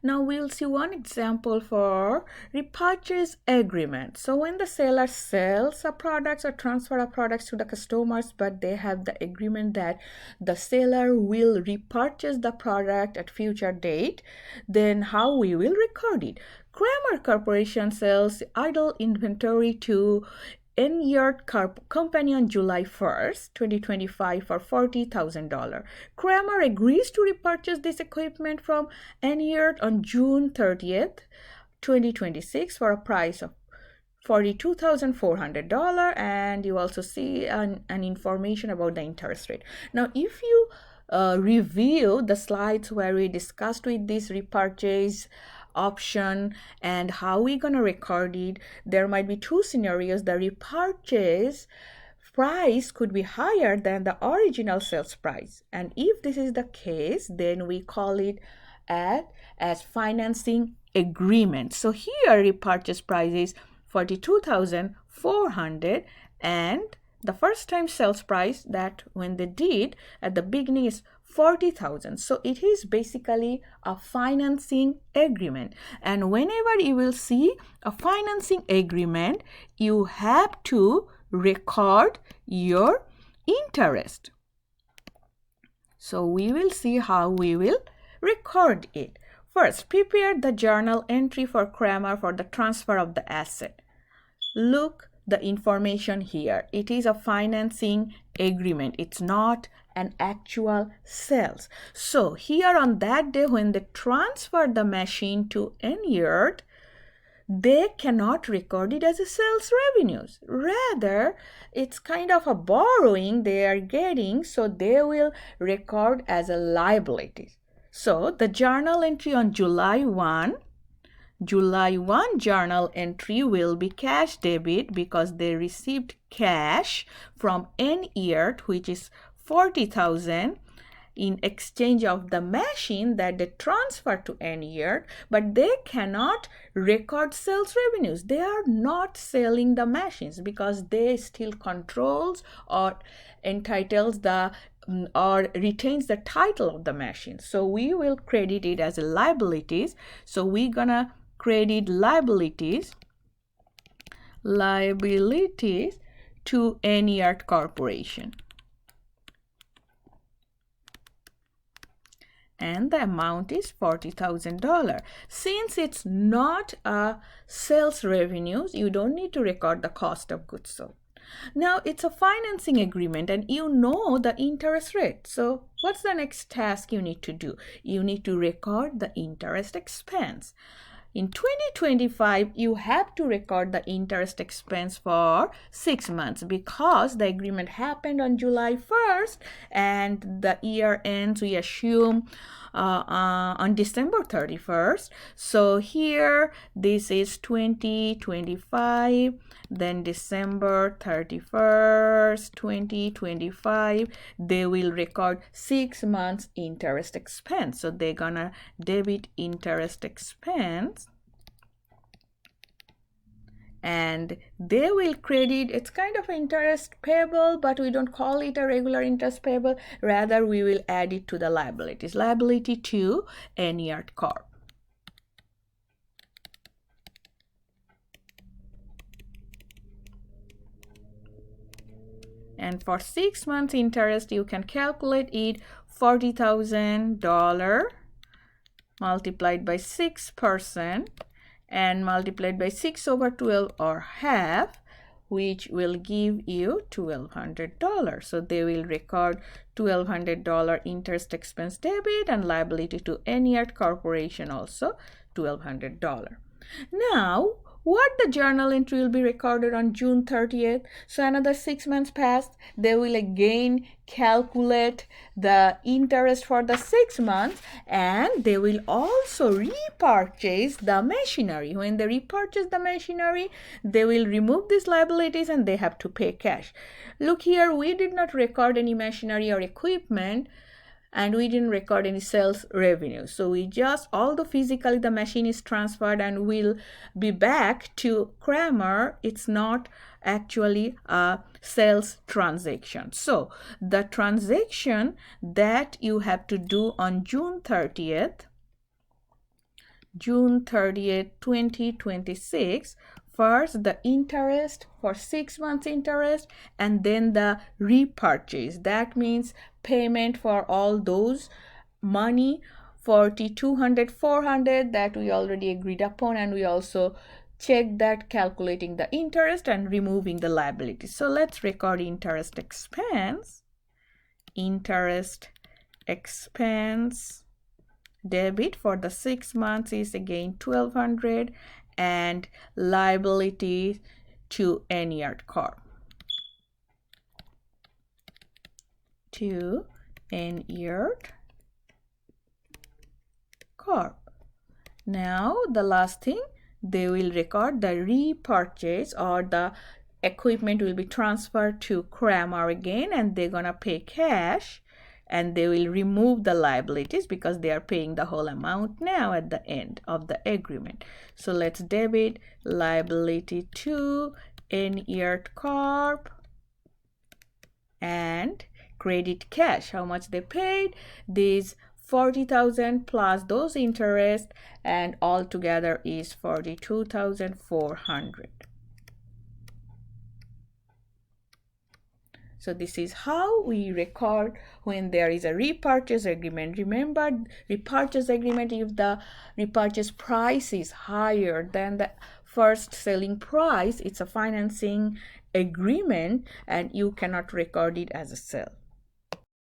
Now we'll see one example for repurchase agreement. So when the seller sells a products or transfer a products to the customers, but they have the agreement that the seller will repurchase the product at future date, then how we will record it? Kramer Corporation sells idle inventory to Enyart Company on July 1st, 2025 for $40,000. Kramer agrees to repurchase this equipment from Enyart on June 30th, 2026 for a price of $42,400, and you also see an information about the interest rate. Now, if you review the slides where we discussed with this repurchase option and how we're going to record it, there might be two scenarios. The repurchase price could be higher than the original sales price, and if this is the case, then we call it as financing agreement. So here repurchase price is $42,400, and the first time sales price that when they did at the beginning is $40,000. So it is basically a financing agreement. And whenever you will see a financing agreement, you have to record your interest. So we will see how we will record it. First, prepare the journal entry for Kramer for the transfer of the asset. Look the information here. It is a financing agreement. It's not an actual sales. So here on that day when they transfer the machine to Enyart, they cannot record it as a sales revenues. Rather, it's kind of a borrowing they are getting, so they will record as a liability. So the journal entry on July 1 journal entry will be cash debit because they received cash from Enyart, which is $40,000 in exchange of the machine that they transfer to Enyart, but they cannot record sales revenues. They are not selling the machines because they still controls or entitles the or retains the title of the machine. So we will credit it as liabilities. So we're gonna credit liabilities to Enyart Corporation. And the amount is $40,000. Since it's not a sales revenues, you don't need to record the cost of goods sold. Now it's a financing agreement and you know the interest rate. So what's the next task you need to do? You need to record the interest expense. In 2025, you have to record the interest expense for 6 months because the agreement happened on July 1st and the year ends, we assume, on December 31st. So here, this is 2025, then December 31st, 2025, they will record 6 months interest expense. So they're gonna debit interest expense and they will credit, it's kind of interest payable, but we don't call it a regular interest payable. Rather, we will add it to the liabilities. Liability to Enyart Corp. And for 6 months interest, you can calculate it $40,000 multiplied by 6% and multiplied by 6 over 12 or half, which will give you $1,200. So they will record $1,200 interest expense debit and liability to Enyart Corporation also $1,200. Now, what the journal entry will be recorded on June 30th. So another 6 months passed. They will again calculate the interest for the 6 months and they will also repurchase the machinery. When they repurchase the machinery, they will remove these liabilities and they have to pay cash. Look here, we did not record any machinery or equipment and we didn't record any sales revenue. So we just, although physically the machine is transferred and will be back to Kramer, it's not actually a sales transaction. So the transaction that you have to do on June 30th June 30th, 2026. First, the interest for 6 months interest, and then the repurchase. That means payment for all those money, 40, 200, 400 that we already agreed upon, and we also check that calculating the interest and removing the liability. So let's record interest expense. Interest expense debit for the 6 months is again 1200, and liability to Enyart Corp. To Enyart Corp. Now the last thing, they will record the repurchase, or the equipment will be transferred to Kramer again, and they're gonna pay cash, and they will remove the liabilities because they are paying the whole amount now at the end of the agreement. So let's debit liability to Enyart Corp and credit cash. How much they paid? These 40,000 plus those interest, and all together is 42,400. So this is how we record when there is a repurchase agreement. Remember, repurchase agreement, if the repurchase price is higher than the first selling price, it's a financing agreement and you cannot record it as a sale.